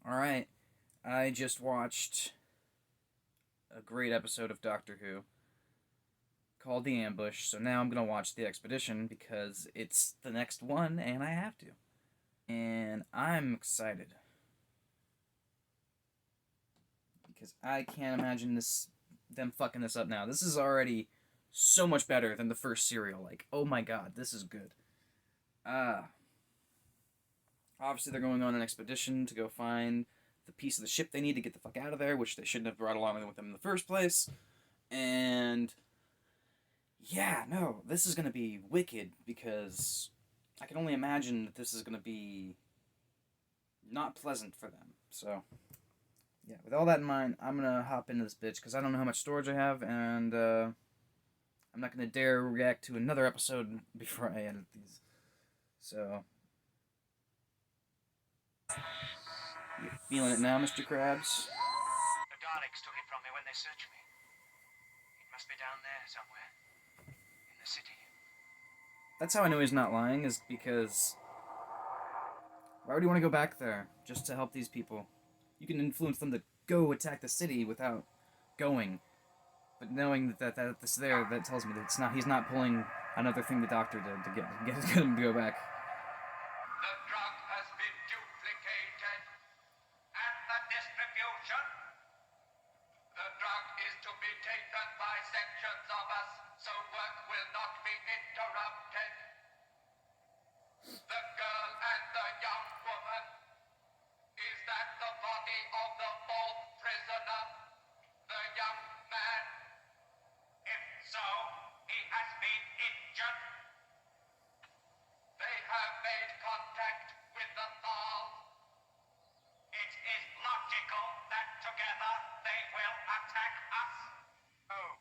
Alright, I just watched a great episode of Doctor Who called The Ambush, so now I'm gonna watch The Expedition because it's the next one and I have to. And I'm excited. Because I can't imagine them fucking this up now. This is already so much better than the first serial. Like, oh my god, this is good. Obviously they're going on an expedition to go find the piece of the ship they need to get the fuck out of there, which they shouldn't have brought along with them in the first place. And yeah, no, this is gonna be wicked because I can only imagine that this is gonna be not pleasant for them. So yeah, with all that in mind, I'm gonna hop into this bitch because I don't know how much storage I have, and I'm not gonna dare react to another episode before I edit these. So you feeling it now, Mr. Krabs? The Daleks took it from me when they searched me. It must be down there somewhere. In the city. That's how I know he's not lying, is because why would you want to go back there just to help these people? You can influence them to go attack the city without going. But knowing that that's there, that tells me that he's not pulling another thing the Doctor did to get him to go back. The drug has been duplicated. And the distribution. The drug is to be taken by sections of us, so work will not be interrupted. The girl and the young woman. Is that the body of the fourth prisoner? The young man? If so, he has been injured. They have made contact with the Thal. It is logical that together they will attack us. Oh,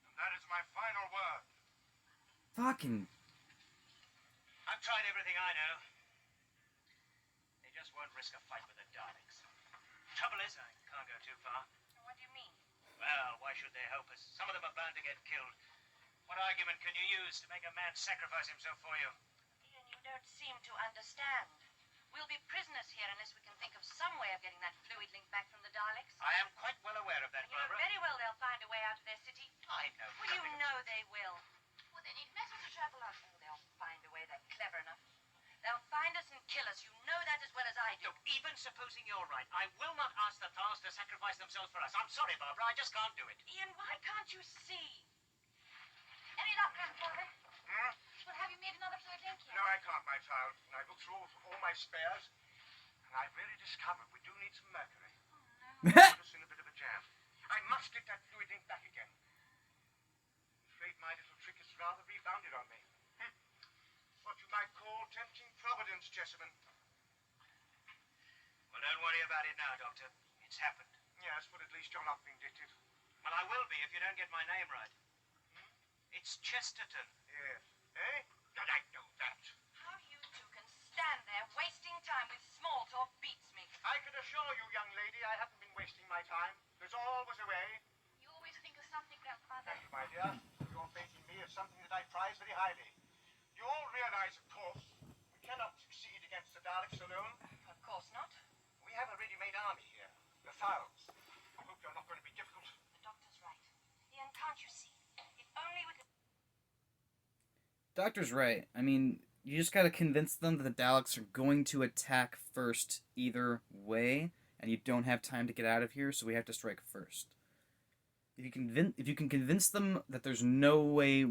and that is my final word. Fucking. I've tried everything I know. They just won't risk a fight with the Daleks. Trouble is, I can't go too far. What do you mean? Well, why should they help us? Some of them are bound to get killed. What argument can you use to make a man sacrifice himself for you? Ian, you don't seem to understand. We'll be prisoners here unless we can think of some way of getting that fluid link back from the Daleks. I am quite well aware of that, And you know Barbara. very well they'll find a way out of their city. I know. Well, you nothing. know they will. Well, they need metal to travel on. Oh, they'll find a way. They're clever enough. They'll find us and kill us. You know that as well as I do. Look, even supposing you're right, I will not ask the Thals to sacrifice themselves for us. I'm sorry, Barbara. I just can't do it. Ian, why can't you see? Any luck, Grandfather? Hmm? Well, have you made another fluid link yet? No, I can't, my child. I've looked through all my spares, and I've really discovered we do need some mercury. Put us in a bit of a jam. I must get that fluid link back again. I'm afraid my little trick has rather rebounded on me. What you might call tempting providence, Jessamine. Well, don't worry about it now, Doctor. It's happened. Yes, but at least you're not vindictive. Well, I will be if you don't get my name right. It's Chesterton. Yes. Eh? I know that. How you two can stand there wasting time with small talk beats me. I can assure you, young lady, I haven't been wasting my time. There's always a way. You always think of something, Grandfather. Thank you, my dear. Your faith in me is something that I prize very highly. You all realize, of course, we cannot succeed against the Daleks alone. Of course not. We have a ready-made army here, the Thals. I hope you're not going to be difficult. The doctor's right. Ian, can't you see? If only we could... Doctor's right. I mean, you just gotta convince them that the Daleks are going to attack first either way, and you don't have time to get out of here, so we have to strike first. If you can convince them that there's no way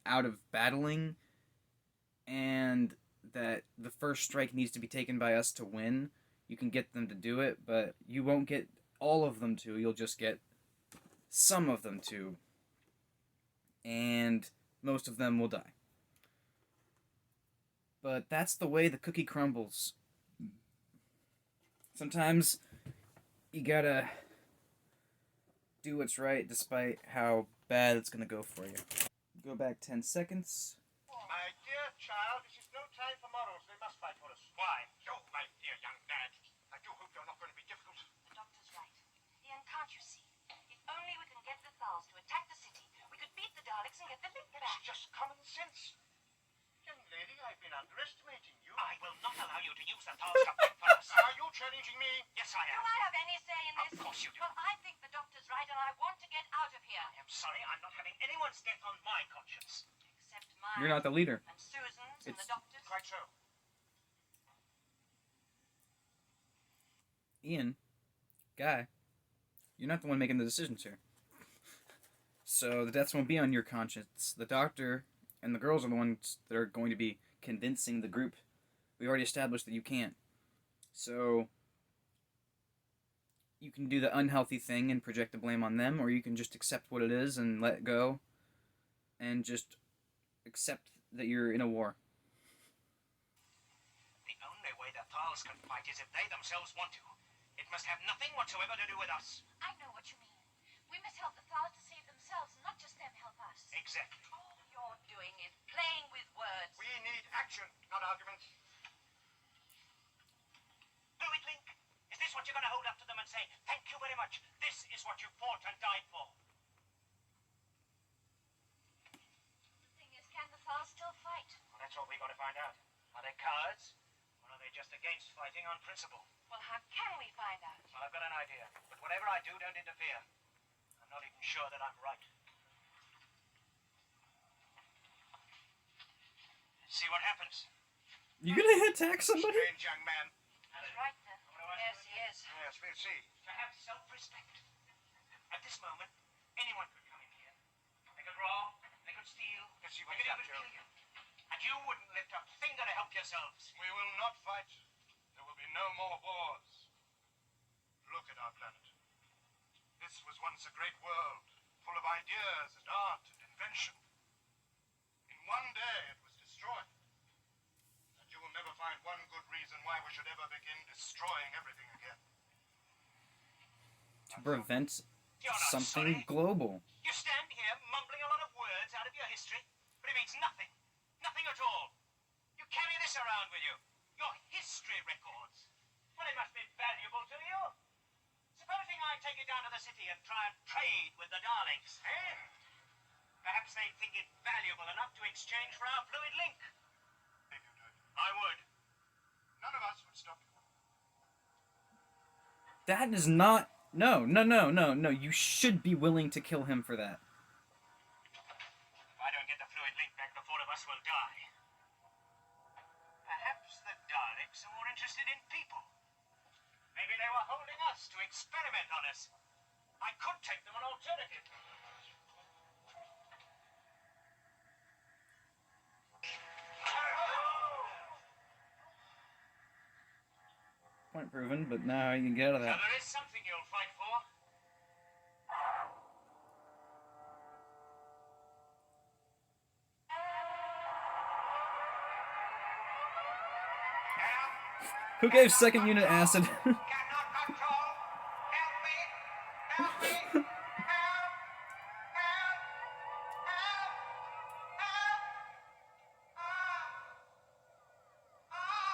out of battling, and that the first strike needs to be taken by us to win, you can get them to do it, but you won't get all of them to, you'll just get some of them to, and most of them will die. But that's the way the cookie crumbles. Sometimes you gotta do what's right despite how bad it's gonna go for you. Go back 10 seconds. My dear child, this is no time for morals. They must fight for us. Why? Oh, my dear young man. I do hope you're not going to be difficult. The doctor's right. Ian, can't you see? If only we can get the Thals to attack the city, we could beat the Daleks and get the link back. It's just common sense. Young lady, I've been underestimating you. I will not allow you to use the Thals to fight for us. Are you challenging me? Yes, I am. You You're not the leader. And Susan's and It's- the doctor's. Quite so. Ian, Guy, you're not the one making the decisions here. So the deaths won't be on your conscience. The doctor and the girls are the ones that are going to be convincing the group. We already established that you can't. So you can do the unhealthy thing and project the blame on them, or you can just accept what it is and let it go and just accept that you're in a war. The only way the Thals can fight is if they themselves want to. It must have nothing whatsoever to do with us. I know what you mean. We must help the Thals to save themselves, not just them help us. Exactly. All you're doing is playing with words. We need action, not arguments. Fluid Link, is this what you're going to hold up to them and say, thank you very much, this is what you fought and died for? The thing is, can the Thals still fight? Well, that's what we got to find out. Are they cowards, or are they just against fighting on principle? Well, how can we find out? Well, I've got an idea, but whatever I do, don't interfere. I'm not even sure that I'm right. See what happens. You gonna attack somebody? Strange young man. He's right there. Yes, he is. Yes, we'll see. To have self-respect. At this moment, anyone could come in here. They could rob, they could steal, they could even kill you. And you wouldn't lift a finger to help yourselves. We will not fight. There will be no more wars. Look at our planet. This was once a great world, full of ideas and art and invention. In one day it was destroyed. And you will never find one good reason why we should ever begin destroying everything again. To prevent You're not something sorry. global. You stand here mumbling a lot of words out of your history, but it means nothing. Nothing at all. You carry this around with you. Your history records. Well, it must be valuable to you. Supposing I take it down to the city and try and trade with the Daleks, eh? Perhaps they think it valuable enough to exchange for our fluid link. If you did. I would. None of us would stop you. That is not... No. You should be willing to kill him for that. If I don't get the fluid link back, the four of us will die. Perhaps the Daleks are more interested in people. Maybe they were holding us to experiment on us. I could take them an alternative. Point proven, but now you can get out of So that. there is something you'll fight for. Who gave second unit acid? Cannot control. Help me. Help me. Help. Help. Help. Help.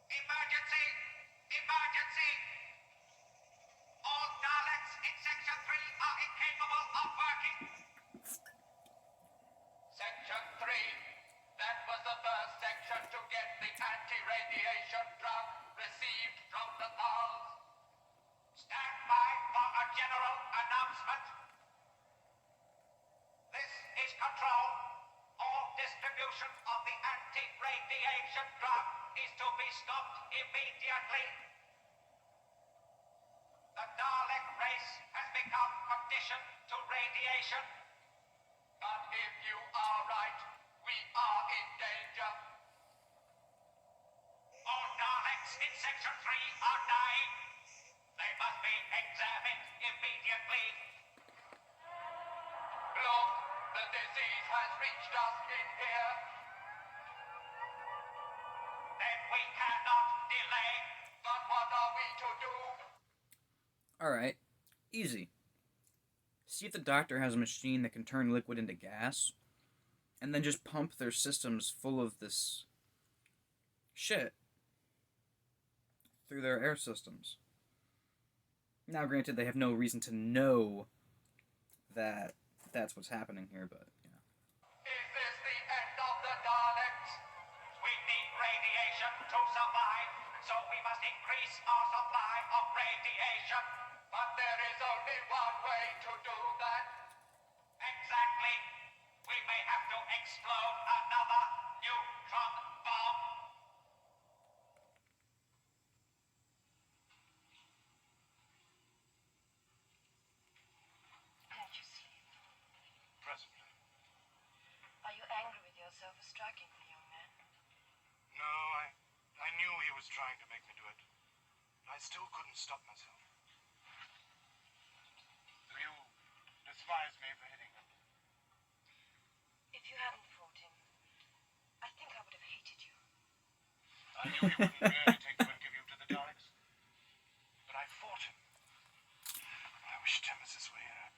Emergency! Emergency! All Daleks in Section 3 are incapable of working. Section 3. That was the first section to get the anti-radiation drug received from the Thals. Stand by for a general announcement. This is Control. All distribution of the anti-radiation drug is to be stopped immediately. The Dalek race has become conditioned to radiation. But if you are right, we are in danger. All Daleks in Section 3 are dying. They must be examined immediately. Look, the disease has reached us in here. Then we cannot delay. But what are we to do? Alright. Easy. See if the doctor has a machine that can turn liquid into gas, and then just pump their systems full of this shit through their air systems. Now, granted, they have no reason to know that that's what's happening here, but, you know. Is this the end of the Daleks? We need radiation to survive, so we must increase our supply of radiation. But there explode another neutron bomb. Can't you sleep? Presently. Are you angry with yourself for striking me, young man? No, I knew he was trying to make me do it. But I still couldn't stop myself. Do you despise me for hitting him? If you hadn't fought him, I think I would have hated you. I knew he wouldn't really take you and give you to the Daleks. But I fought him. I wish Timothy's were here.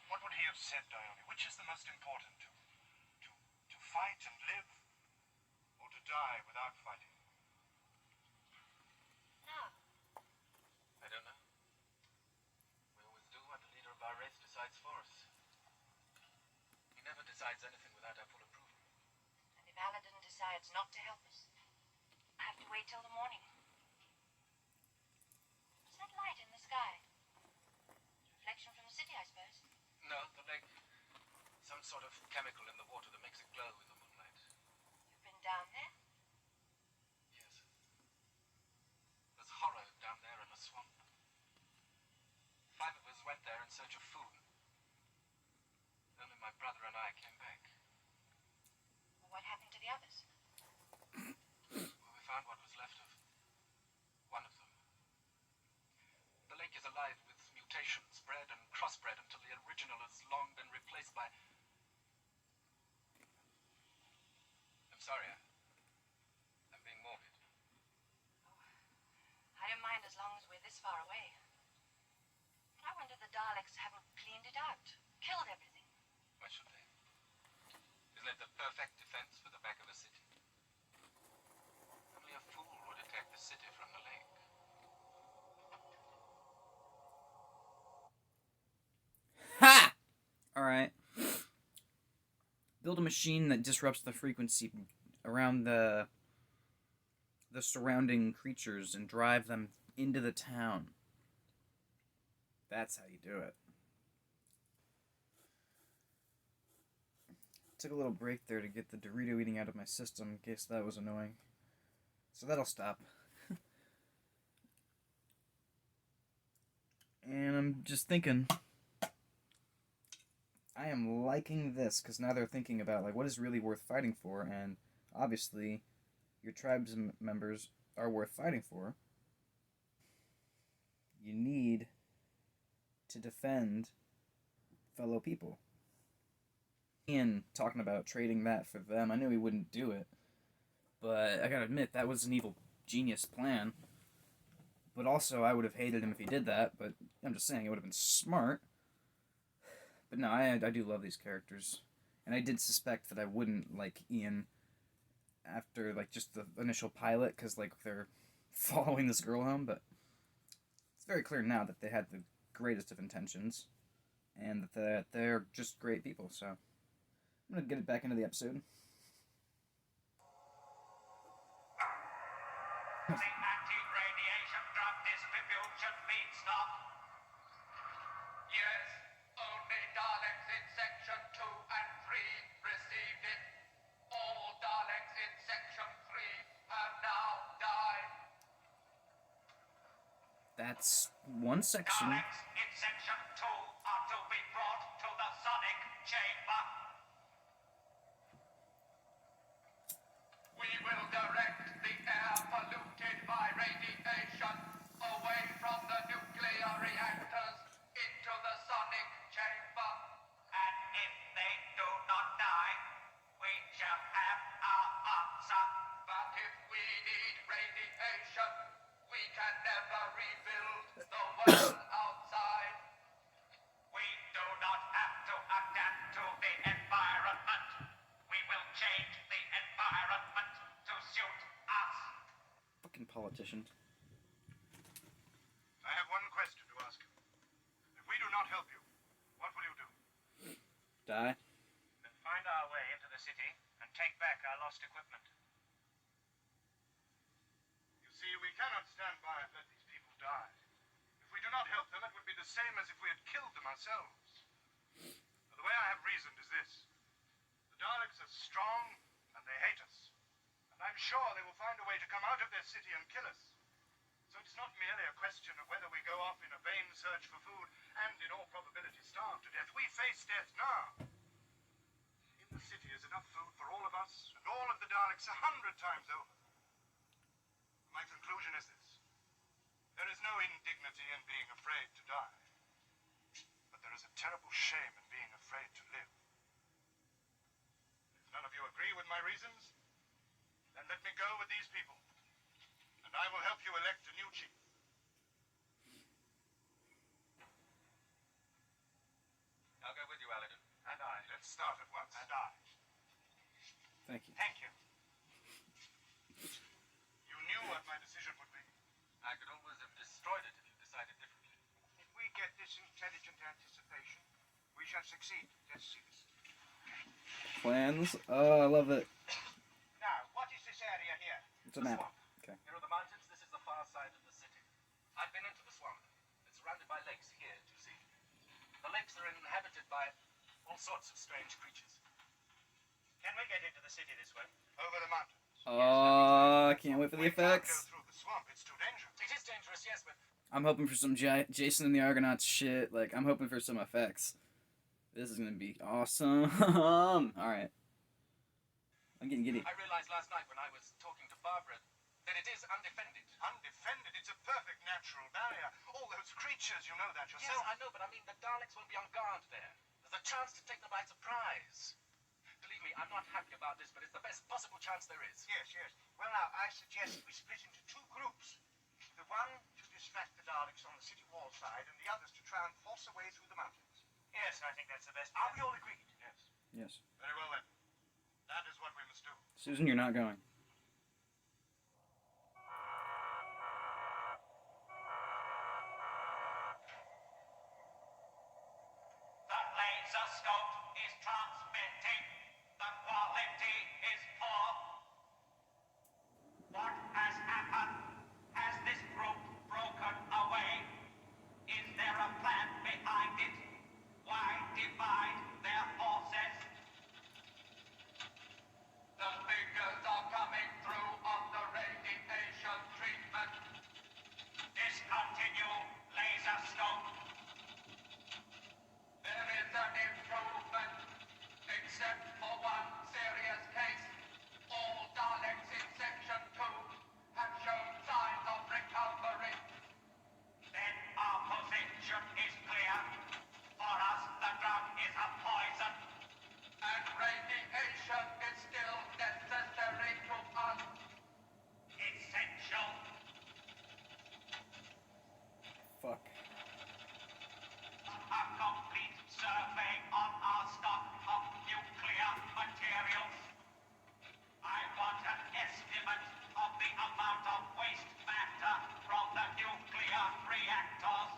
What would he have said, Dione? Which is the most important? To fight and live? Or to die without fighting? No. I don't know. We always do what the leader of our race decides for us. He never decides anything without our full approval. And if Aladdin decides not to help us, I have to wait till the morning. What's that light in the sky? Reflection from the city, I suppose. No, the lake. Some sort of chemical in the water that makes it glow in the moonlight. You've been down there? Yes. There's horror down there in the swamp. 5 of us went there in search of food. Only my brother and I came back. Well, what happened to the others? Well, we found what was left of one of them. The lake is alive with mutations, bred and crossbred until the original has long been replaced by... I'm sorry, I'm being morbid. I don't mind as long as we're this far away. I wonder the Daleks haven't cleaned it out, killed everything. Why should they? Isn't it the perfect defense for the back of a city? Only a fool would attack the city from the lake. Ha! Alright. Build a machine that disrupts the frequency around the surrounding creatures and drive them into the town. That's how you do it. Took a little break there to get the Dorito eating out of my system in case that was annoying. So that'll stop. And I'm just thinking, I am liking this, because now they're thinking about, like, what is really worth fighting for, and obviously, your tribe's members are worth fighting for. You need to defend fellow people. Ian talking about trading that for them, I knew he wouldn't do it, but I gotta admit, that was an evil genius plan. But also, I would have hated him if he did that, but I'm just saying, it would have been smart. But no, I do love these characters. And I did suspect that I wouldn't like Ian after, like, just the initial pilot, because, like, they're following this girl home, but it's very clear now that they had the greatest of intentions, and that they're just great people, so I'm gonna get it back into the episode. The anti-radiation drug distribution feedstock. Yes, only Daleks in Section 2 and 3 received it. All Daleks in Section 3 have now died. That's one section. Daleks in Section 2 are to be brought to the Sonic Chamber. We will direct the air polluted by radiation away from the nuclear reactors into the Sonic Chamber. And if they do not die, we shall have our answer. But if we need radiation, we can never rebuild the world outside. We do not have to adapt to the environment. We will change the environment to suit us. Fucking politician. I have one question to ask you. If we do not help you, what will you do? Die. Then find our way into the city and take back our lost equipment. You see, we cannot stand by and let these people die. If we do not help them, it would be the same as if we had killed them ourselves. The way I have reasoned is this. The Daleks are strong, and they hate us. And I'm sure they will find a way to come out of their city and kill us. So it's not merely a question of whether we go off in a vain search for food and in all probability starve to death. We face death now. In the city is enough food for all of us and all of the Daleks 100 times over. My conclusion is this. There is no indignity in being afraid to die. But there is a terrible shame in being afraid to live. If none of you agree with my reasons, then let me go with these people. And I will help you elect a new chief. I'll go with you, Aladdin. And I. Let's start at once. And I. Thank you. Thank you. You knew what my decision would be. I could always have destroyed it if you decided differently. If we get this intelligent anticipation, we shall succeed. Let's see this. Plans? Oh, I love it. Now, what is this area here? It's a map. Swamp. Okay. Here are the mountains. This is the far side of the city. I've been into the swamp. It's surrounded by lakes here, do you see? The lakes are inhabited by all sorts of strange creatures. Can we get into the city this way? Over the mountains. Oh, I can't wait for the We can't effects. go through the swamp. It's too dangerous. It is dangerous, yes, but I'm hoping for some Jason and the Argonauts shit. Like, I'm hoping for some effects. This is gonna be awesome. Alright. I'm getting giddy. I realized last night when I was talking to Barbara that it is undefended. Undefended. It's a perfect natural barrier. All those creatures, you know that Yes, yourself. I know, but I mean the Daleks won't be on guard there. There's a chance to take them by surprise. Believe me, I'm not happy about this, but it's the best possible chance there is. Yes, yes. Well, now, I suggest we split into two groups. The one to distract the Daleks on the city wall side, and the others to try and force a way through the mountains. Yes, I think that's the best. Are we all agreed? Yes. Yes. Very well, then. That is what we must do. Susan, you're not going. The laser scope is transmitting. The quality is poor. What has happened? Has this group broken away? Is there a plan behind it? Why divide their forces? The figures are coming through on the radiation treatment. Discontinue laser scope. There is an improvement, except for one serious case. All Daleks in Section 2 have shown signs of recovery. Then our position is clear. For us, the drug is a poison. And radiation is still necessary to us. Essential. Fuck. A complete survey on our stock of nuclear materials. I want an estimate of the amount of waste matter from the nuclear reactors.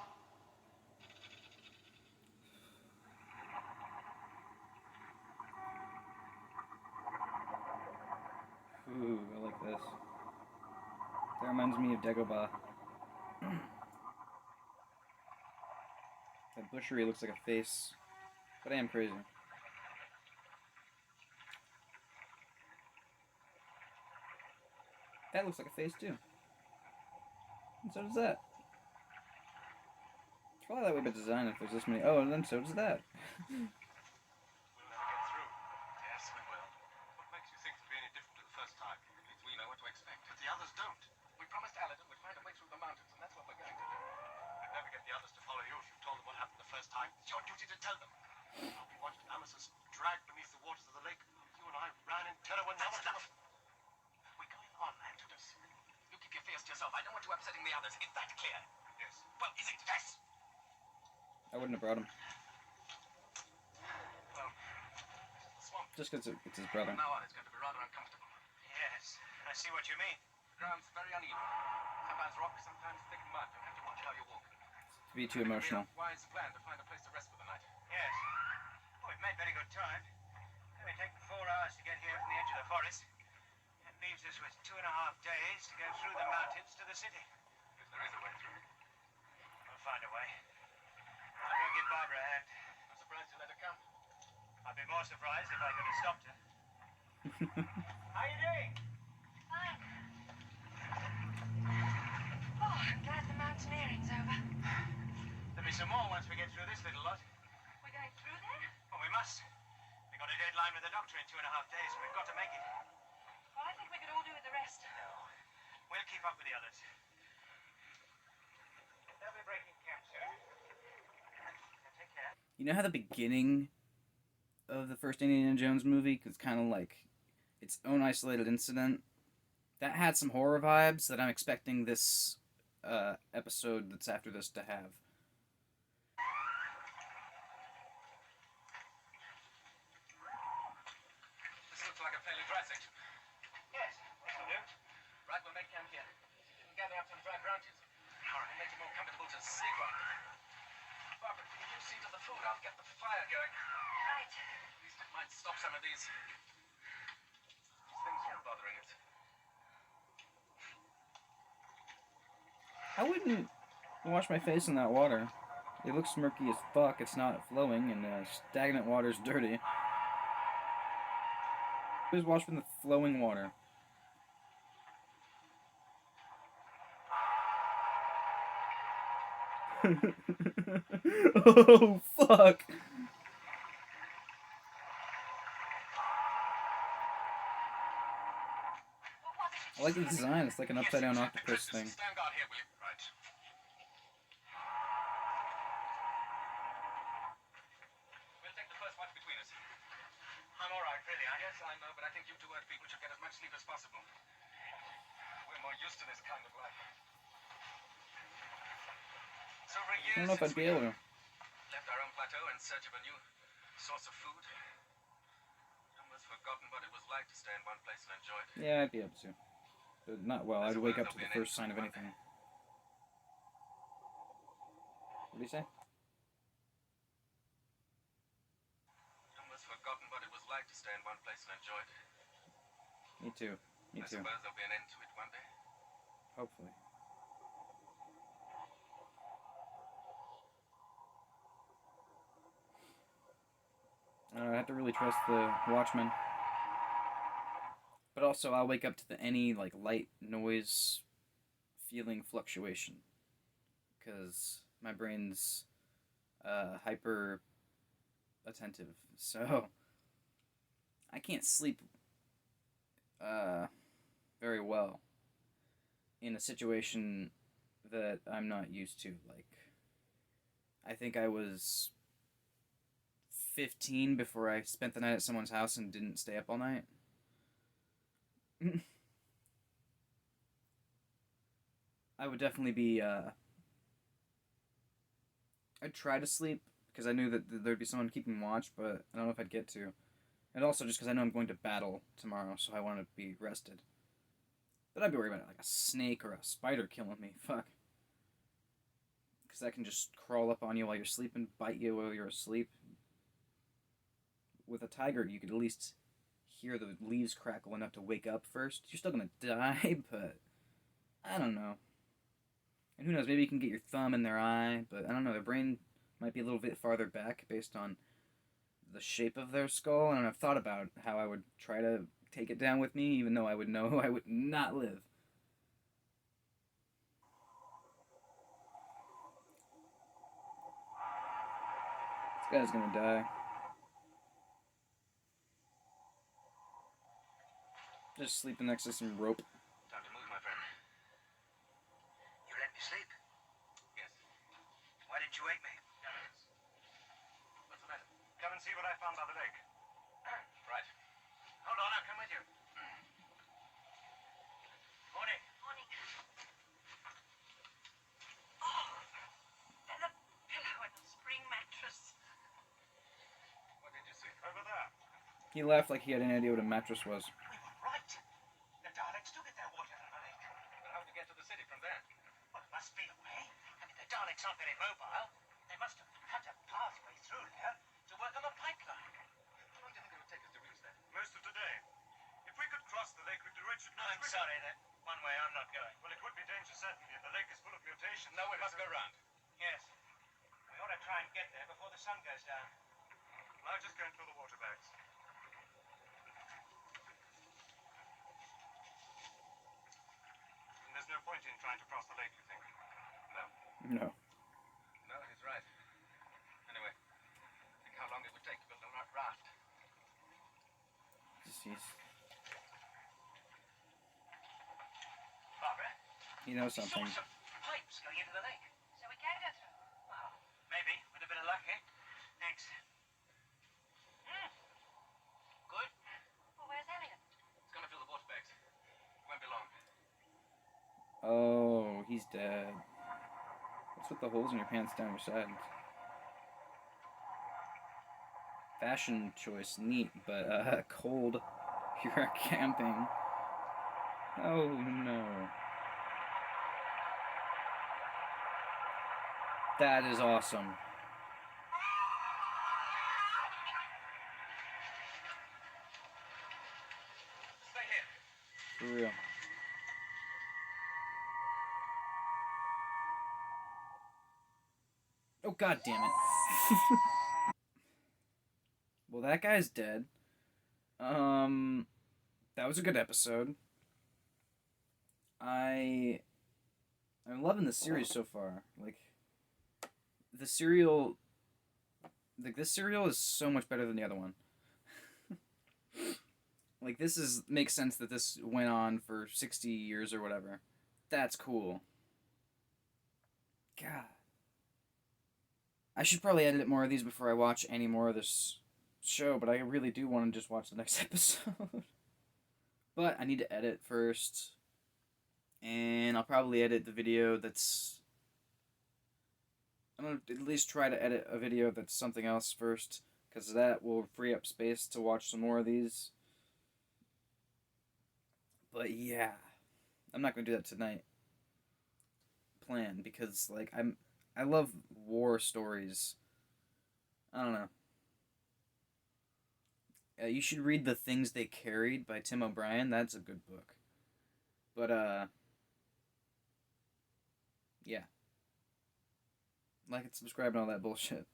Ooh, I like this. That reminds me of Dagobah. That butchery looks like a face. But I am crazy. That looks like a face too. And so does that. It's probably that way by design if there's this many. Oh, and then so does that. We'll never get through. Yes, we will. What makes you think it'll be any different to the first time? It means we know what to expect. But the others don't. We promised Aladdin we'd find a way through the mountains, and that's what we're going to do. You'd never get the others to follow you if you told them what happened the first time. It's your duty to tell them. We watched Amasis dragged beneath the waters of the lake. You and I ran in terror when That's enough. We're going on, Antodus. You keep your fears to yourself. I don't want you upsetting the others. Is that clear? Yes. Well, is it? Yes. I wouldn't have brought him. Well, the swamp. Just because it's his brother. From now on, it's going to be rather uncomfortable. Yes. I see what you mean. The ground's very uneven. Sometimes rock, sometimes thick mud. You'll have to watch how you walk. To be too It'd be emotional. a wise plan to find a place to rest for the night. Yes. Oh, we've made very good time. It may take 4 hours to get here from the edge of the forest. That leaves us with 2.5 days to go through the mountains to the city. If there is a way through. We'll find a way. I'll go give Barbara a hand. I'm surprised you let her come. I'd be more surprised if I could have stopped her. How you doing? Fine. Oh, I'm glad the mountaineering's over. There'll be some more once we get through this little lot. We're going through there? Well, we must. We got a deadline with the doctor in 2.5 days, and we've got to make it. Well, I think we could all do with the rest. No. We'll keep up with the others. They'll be breaking camp soon. Now, take care. You know how the beginning of the first Indiana Jones movie is kind of like its own isolated incident? That had some horror vibes that I'm expecting this episode that's after this to have. This looks like a fairly dry section. Yes, this'll do. Right, we'll make camp here. You can gather up some dry branches. All right, make it more comfortable to sleep on. Barbara, can you see to the food? I'll get the fire going. Right. At least it might stop some of these things from bothering us. I wouldn't wash my face in that water. It looks murky as fuck. It's not flowing, and stagnant water's dirty. Always wash in the flowing water. Oh, fuck! I like the design. It's like an upside down octopus thing. Stand guard here, will you? Right. We'll take the first watch between us. I'm all right, really. Yes, I know, but I think you two Earth people should get as much sleep as possible. We're more used to this kind of life. So for I years don't know if I'd be able to. left our own plateau in search of a new source of food. Almost forgotten what it was like to stay in one place and enjoy it. Yeah, I'd be able to. But not well. I'd wake up to the first sign of anything. What do you say? Almost forgotten what it was like to stay in one place and enjoy it. Me too. Me I too. suppose there'll be an end to it one day. Hopefully. I have to really trust the Watchmen. But also, I'll wake up to any like light noise feeling fluctuation, because my brain's hyper attentive, so I can't sleep very well in a situation that I'm not used to. Like, I think I was 15 before I spent the night at someone's house and didn't stay up all night. I would definitely be, I'd try to sleep, because I knew that there'd be someone keeping watch, but I don't know if I'd get to. And also just because I know I'm going to battle tomorrow, so I want to be rested. But I'd be worried about like a snake or a spider killing me, fuck. Because that can just crawl up on you while you're sleeping, bite you while you're asleep. With a tiger, you could at least hear the leaves crackle enough to wake up first. You're still gonna die, but I don't know. And who knows, maybe you can get your thumb in their eye, but I don't know, their brain might be a little bit farther back based on the shape of their skull, and I've thought about how I would try to take it down with me, even though I would know I would not live. This guy's gonna die. Just sleeping next to some rope. Time to move, my friend. You let me sleep? Yes. Why didn't you wake me? What's the matter? Come and see what I found by the lake. Right. Hold on, I'll come with you. Morning. Morning. Oh, and a pillow and a spring mattress. What did you see? Over there. He laughed like he had any idea what a mattress was. We were right. The Daleks do get their water from the lake. But how would you get to the city from there? Well, there must be a way. I mean, the Daleks aren't very mobile. They must have cut a pathway through there to work on a pipeline. How long do you think it would take us to reach there? Most of the day. If we could cross the lake, we could reach it much I'm quicker. sorry, that one way I'm not going. Well, it would be dangerous, certainly, and the lake is full of mutations. No, we must go round. Yes. We ought to try and get there before the sun goes down. I'll just go and fill the water bags. point in trying to cross the lake, you think? No. No. No, he's right. Anyway, think how long it would take to build a raft. He's, Barbara, he knows saw something. some pipes going into the lake. So we can go through. Well, maybe, with a bit of luck, eh? Thanks. Good. Well, where's Elliot? It's gonna fill the water bags. Won't be long. Oh, he's dead. What's with the holes in your pants down your sides? Fashion choice, neat, but cold. You're camping. Oh no. That is awesome. Stay here. For real. Oh god damn it. Well, that guy's dead. That was a good episode. I'm loving the series so far. Like the serial like this serial is so much better than the other one. Like this makes sense that this went on for 60 years or whatever. That's cool. God. I should probably edit more of these before I watch any more of this show, but I really do want to just watch the next episode. But I need to edit first. And I'll probably edit the video that's... I'm going to at least try to edit a video that's something else first, because that will free up space to watch some more of these. But yeah, I'm not going to do that tonight. Plan, because like I love war stories. I don't know. You should read The Things They Carried by Tim O'Brien. That's a good book. But yeah. Like and subscribe and all that bullshit.